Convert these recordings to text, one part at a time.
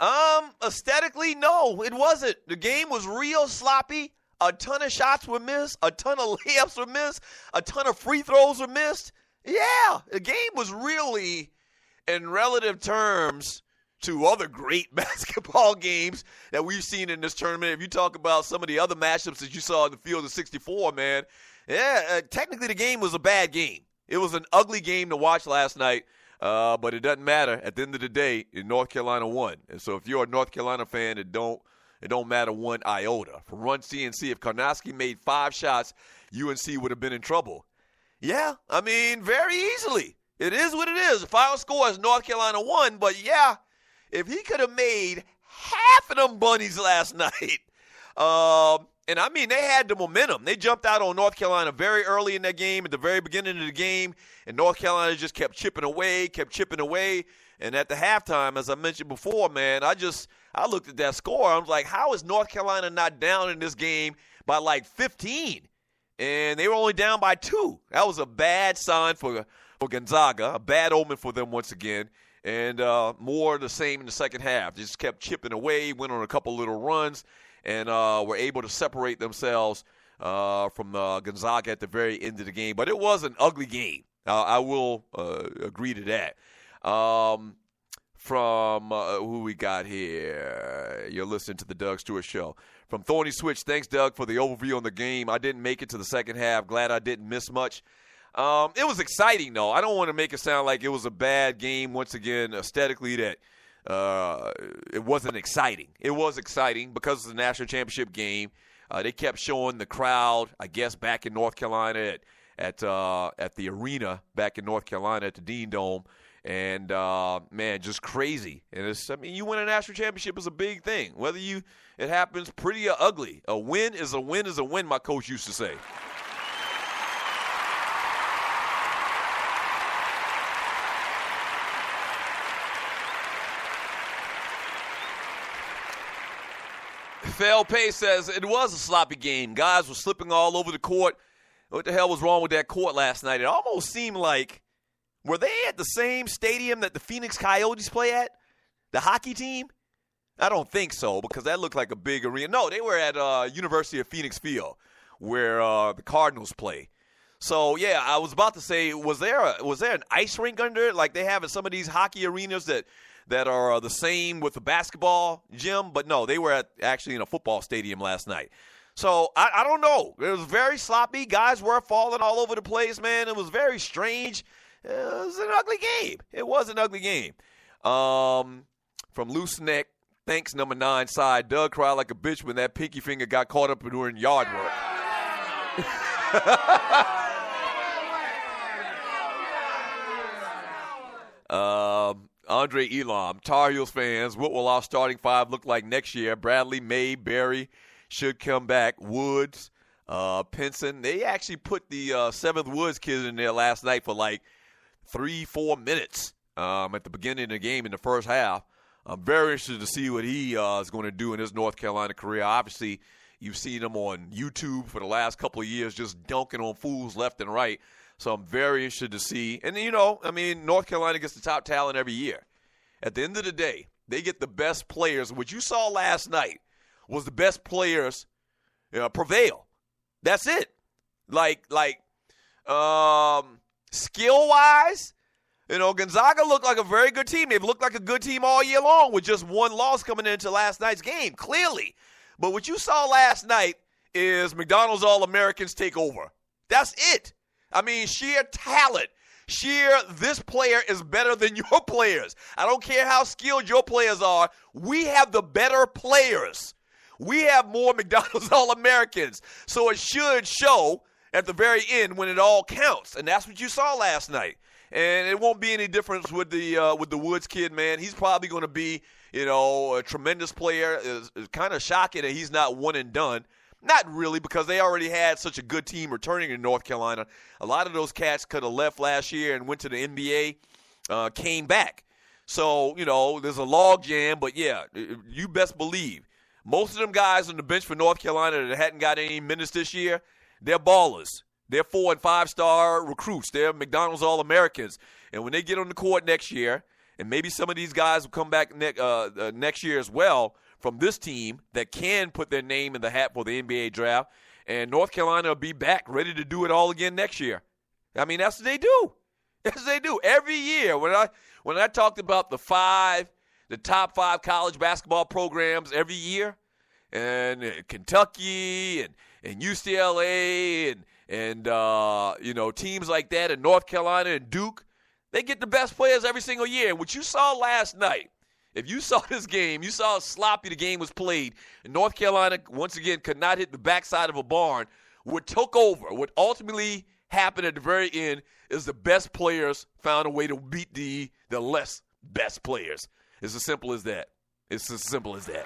Aesthetically, no, it wasn't. The game was real sloppy. A ton of shots were missed. A ton of layups were missed. A ton of free throws were missed. Yeah, the game was really, in relative terms, to other great basketball games that we've seen in this tournament. If you talk about some of the other matchups that you saw in the field of 64, man, technically the game was a bad game. It was an ugly game to watch last night, but it doesn't matter. At the end of the day, North Carolina won. And so if you're a North Carolina fan, it don't matter one iota. For Run CNC, if Karnowski made 5 shots, UNC would have been in trouble. Yeah, I mean, very easily. It is what it is. The final score is North Carolina won, but yeah, if he could have made half of them bunnies last night, and I mean, they had the momentum. They jumped out on North Carolina very early in that game, at the very beginning of the game, and North Carolina just kept chipping away. And at the halftime, as I mentioned before, man, I looked at that score. I was like, how is North Carolina not down in this game by like 15? And they were only down by 2. That was a bad sign for Gonzaga, a bad omen for them once again. And more of the same in the second half. They just kept chipping away, went on a couple little runs, and were able to separate themselves from Gonzaga at the very end of the game. But it was an ugly game. I will agree to that. From who we got here? You're listening to the Doug Stewart Show. From Thorny Switch, thanks, Doug, for the overview on the game. I didn't make it to the second half. Glad I didn't miss much. It was exciting, though. I don't want to make it sound like it was a bad game, once again, aesthetically, that it wasn't exciting. It was exciting because of the national championship game. They kept showing the crowd, I guess, back in North Carolina at the arena back in North Carolina at the Dean Dome. And, man, just crazy. And you win a national championship is a big thing. Whether it happens pretty or ugly. A win is a win is a win, my coach used to say. Phil Pay says it was a sloppy game. Guys were slipping all over the court. What the hell was wrong with that court last night? It almost seemed like, were they at the same stadium that the Phoenix Coyotes play at? The hockey team? I don't think so, because that looked like a big arena. No, they were at University of Phoenix Field, where the Cardinals play. So, yeah, I was about to say, was there an ice rink under it, like they have in some of these hockey arenas that are the same with the basketball gym? But no, they were actually in a football stadium last night. So, I don't know. It was very sloppy. Guys were falling all over the place, man. It was very strange. It was an ugly game. It was an ugly game. From Loose Neck, thanks, number 9 side. Doug cried like a bitch when that pinky finger got caught up doing yard work. Andre Elam, Tar Heels fans, what will our starting 5 look like next year? Bradley, May, Berry should come back. Woods, Pinson. They actually put the 7th Woods kid in there last night for like 3-4 minutes at the beginning of the game in the first half. I'm very interested to see what he is going to do in his North Carolina career. Obviously, you've seen him on YouTube for the last couple of years just dunking on fools left and right. So I'm very interested to see. And, North Carolina gets the top talent every year. At the end of the day, they get the best players. What you saw last night was the best players prevail. That's it. Skill-wise, Gonzaga looked like a very good team. They've looked like a good team all year long with just one loss coming into last night's game, clearly. But what you saw last night is McDonald's All-Americans take over. That's it. Sheer talent. This player is better than your players. I don't care how skilled your players are. We have the better players. We have more McDonald's All-Americans. So it should show at the very end when it all counts. And that's what you saw last night. And it won't be any difference with the Woods kid, man. He's probably going to be, a tremendous player. It's kind of shocking that he's not one and done. Not really, because they already had such a good team returning in North Carolina. A lot of those cats could have left last year and went to the NBA, came back. So, there's a log jam, but yeah, you best believe. Most of them guys on the bench for North Carolina that hadn't got any minutes this year, they're ballers. They're 4- and 5-star recruits. They're McDonald's All-Americans. And when they get on the court next year and maybe some of these guys will come back next year as well from this team that can put their name in the hat for the NBA draft. And North Carolina will be back ready to do it all again next year. I mean, that's what they do. That's what they do. Every year when I talked about the top 5 college basketball programs every year, and Kentucky and UCLA and teams like that, and North Carolina and Duke, they get the best players every single year. And what you saw last night, if you saw this game, you saw how sloppy the game was played, and North Carolina, once again, could not hit the backside of a barn. What took over, what ultimately happened at the very end, is the best players found a way to beat the less best players. It's as simple as that. It's as simple as that.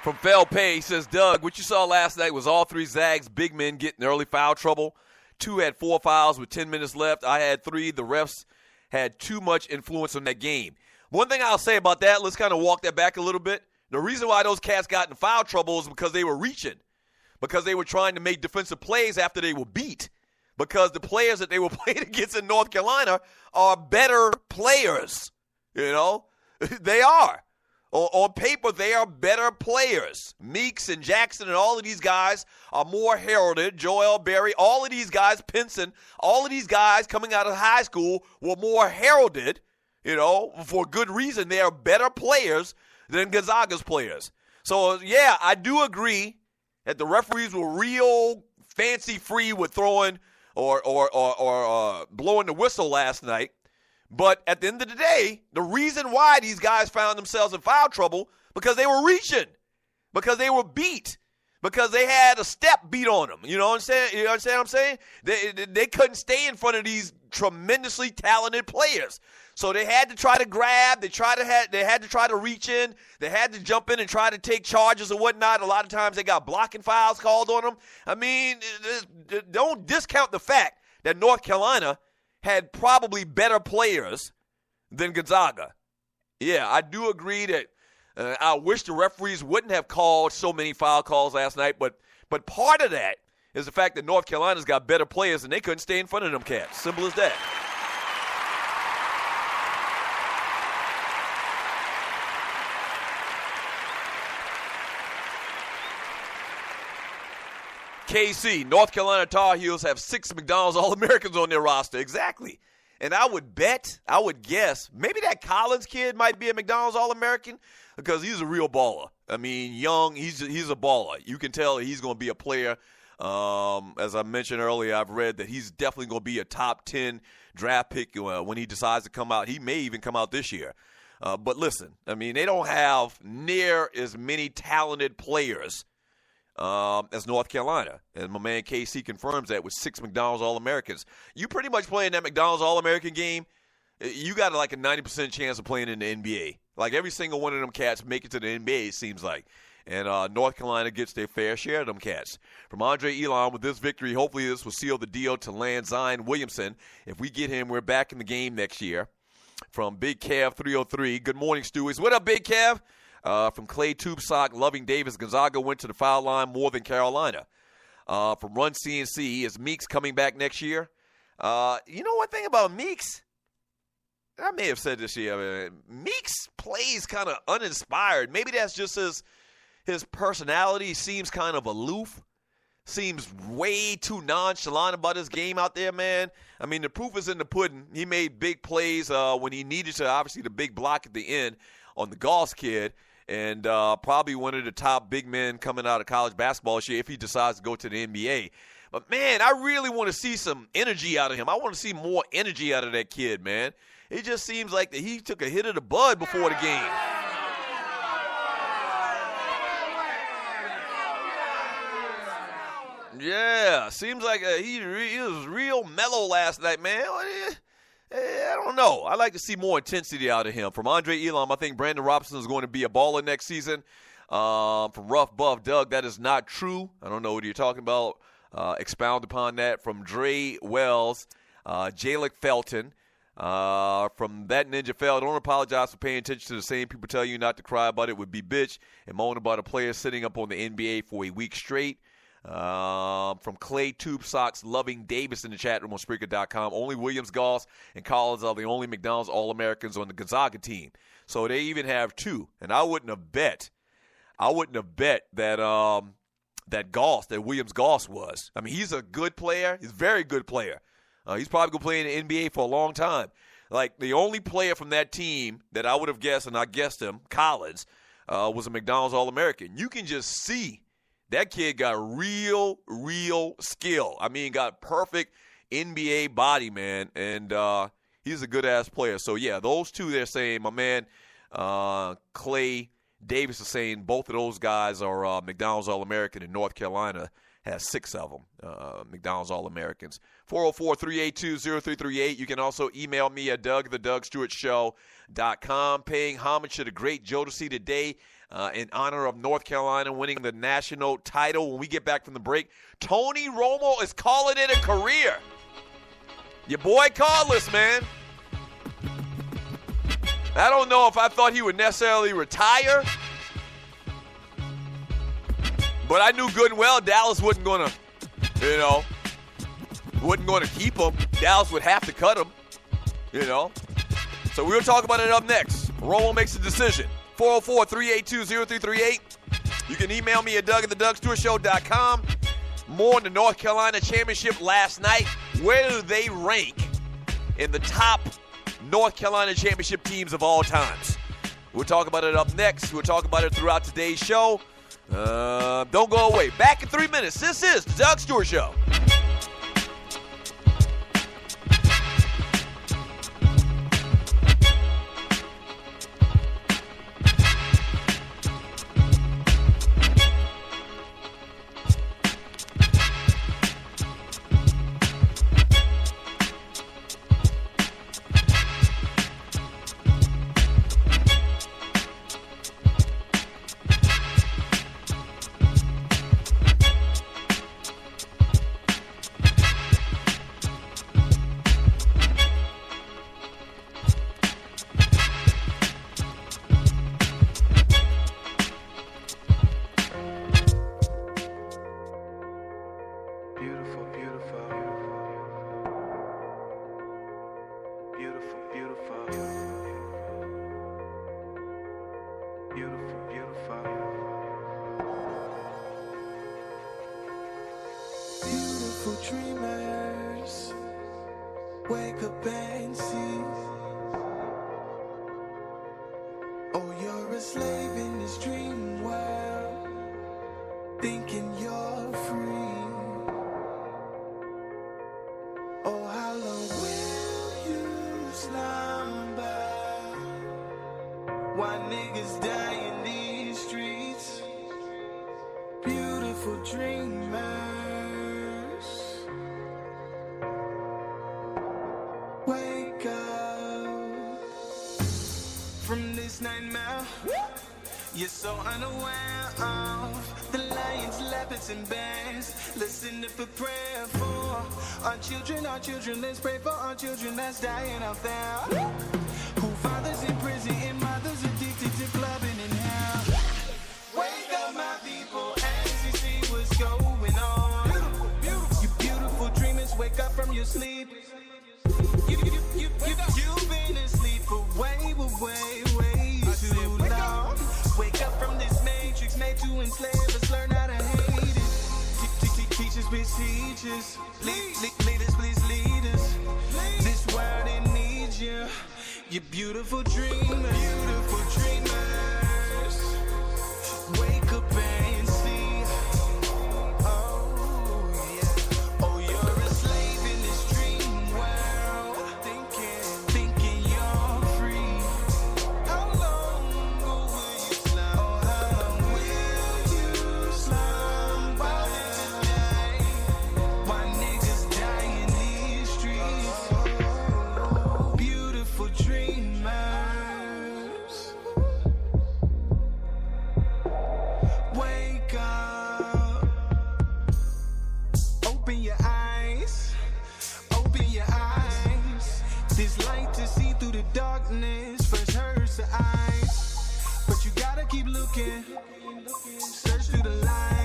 From Fel Pay, he says, Doug, what you saw last night was all 3 Zags big men getting early foul trouble. 2 had 4 fouls with 10 minutes left. I had 3. The refs had too much influence on that game. One thing I'll say about that, let's kind of walk that back a little bit. The reason why those cats got in foul trouble is because they were reaching, because they were trying to make defensive plays after they were beat, because the players that they were playing against in North Carolina are better players. They are. On paper, they are better players. Meeks and Jackson and all of these guys are more heralded. Jel Berry, all of these guys, Pinson, all of these guys coming out of high school were more heralded, for good reason. They are better players than Gonzaga's players. So, yeah, I do agree that the referees were real fancy-free with throwing or blowing the whistle last night. But at the end of the day, the reason why these guys found themselves in foul trouble, because they were reaching, because they were beat, because they had a step beat on them. You know what I'm saying? You understand what I'm saying? They couldn't stay in front of these tremendously talented players. So they had to try to grab. They had to try to reach in. They had to jump in and try to take charges and whatnot. A lot of times they got blocking fouls called on them. I mean, don't discount the fact that North Carolina had probably better players than Gonzaga. Yeah, I do agree that I wish the referees wouldn't have called so many foul calls last night, but part of that is the fact that North Carolina's got better players and they couldn't stay in front of them cats. Simple as that. KC, North Carolina Tar Heels have 6 McDonald's All-Americans on their roster. Exactly. And I would guess, maybe that Collins kid might be a McDonald's All-American because he's a real baller. I mean, young, he's a baller. You can tell he's going to be a player. As I mentioned earlier, I've read that he's definitely going to be a top 10 draft pick when he decides to come out. He may even come out this year. But listen, I mean, they don't have near as many talented players as North Carolina. And my man KC confirms that with 6 McDonald's All-Americans. You pretty much playing that McDonald's All-American game, you got like a 90% chance of playing in the NBA. Like every single one of them cats make it to the NBA, it seems like. And North Carolina gets their fair share of them cats. From Andre Elon, with this victory, hopefully this will seal the deal to land Zion Williamson. If we get him, we're back in the game next year. From Big Cav 303, good morning, Stewies. What up, Big Cav? From Clay Tube Sock, Loving Davis, Gonzaga went to the foul line more than Carolina. From Run CNC, is Meeks coming back next year? You know one thing about Meeks? I may have said this year. Meeks plays kind of uninspired. Maybe that's just his personality. Seems kind of aloof. Seems way too nonchalant about his game out there, man. I mean, the proof is in the pudding. He made big plays when he needed to. Obviously, the big block at the end on the Goss kid. And probably one of the top big men coming out of college basketball this year if he decides to go to the NBA. But, man, I really want to see some energy out of him. I want to see more energy out of that kid, man. It just seems like that he took a hit of the bud before the game. Yeah, seems like he was real mellow last night, man. I don't know. I'd like to see more intensity out of him. From Andre Elam, I think Brandon Robinson is going to be a baller next season. From Rough Buff Doug, that is not true. I don't know what you're talking about. Expound upon that. From Dre Wells, Jalik Felton. From that Ninja Fell, don't apologize for paying attention to the same people tell you not to cry about it would be bitch and moan about a player sitting up on the NBA for a week straight. From Clay Tube Socks Loving Davis in the chat room on Spreaker.com. Only Williams, Goss, and Collins are the only McDonald's All-Americans on the Gonzaga team. So they even have two. And I wouldn't have bet that that Williams Goss was. I mean, he's a good player. He's a very good player. He's probably going to play in the NBA for a long time. Like, the only player from that team that I would have guessed, and I guessed him, Collins, was a McDonald's All-American. You can just see that kid got real skill. I mean, got perfect NBA body, man, and he's a good-ass player. So, yeah, those two they're saying, my man Clay Davis is saying both of those guys are McDonald's All-American, and North Carolina has 6 of them, McDonald's All-Americans. 404-382-0338. You can also email me at doug@thedougstewartshow.com. Paying homage to the great Jodeci today in honor of North Carolina winning the national title. When we get back from the break, Tony Romo is calling it a career. Your boy Carlos, man. I don't know if I thought he would necessarily retire, but I knew good and well Dallas wasn't going to keep him. Dallas would have to cut him, So we'll talk about it up next. Romo makes a decision. 404-382-0338. You can email me at doug@thedougstewartshow.com. More on the North Carolina Championship last night. Where do they rank in the top North Carolina Championship teams of all times? We'll talk about it up next. We'll talk about it throughout today's show. Don't go away. Back in 3 minutes. This is the Doug Stewart Show. Dreamers, wake up and see. Oh, you're a slave in this dream world, thinking you're free. Oh, how long will you slumber? Why niggas die in these streets? Beautiful dreamers. Wake up from this nightmare. You're so unaware of the lions, leopards, and bears. Listen up for prayer for our children, let's pray for our children that's dying out there. Who fathers in prison and mothers addicted to clubbing in hell. Wake up, my people, as you see what's going on. You beautiful dreamers, wake up from your sleep. You've been asleep for way too long. Wake up from this matrix made to enslave us, learn how to hate it. Teachers, please teach us. Leaders, please lead us. This world, it needs you. You beautiful dreamers. Wake up and see. Oh, yeah. Oh, you're a slave in this dream world. Thinking you're free. How long will you slumber? Oh, how long will you slumber? Why niggas die in these streets? Beautiful dreamers. Wake up. Open your eyes. This light darkness first hurts the eyes, but you gotta keep looking. Search through the light.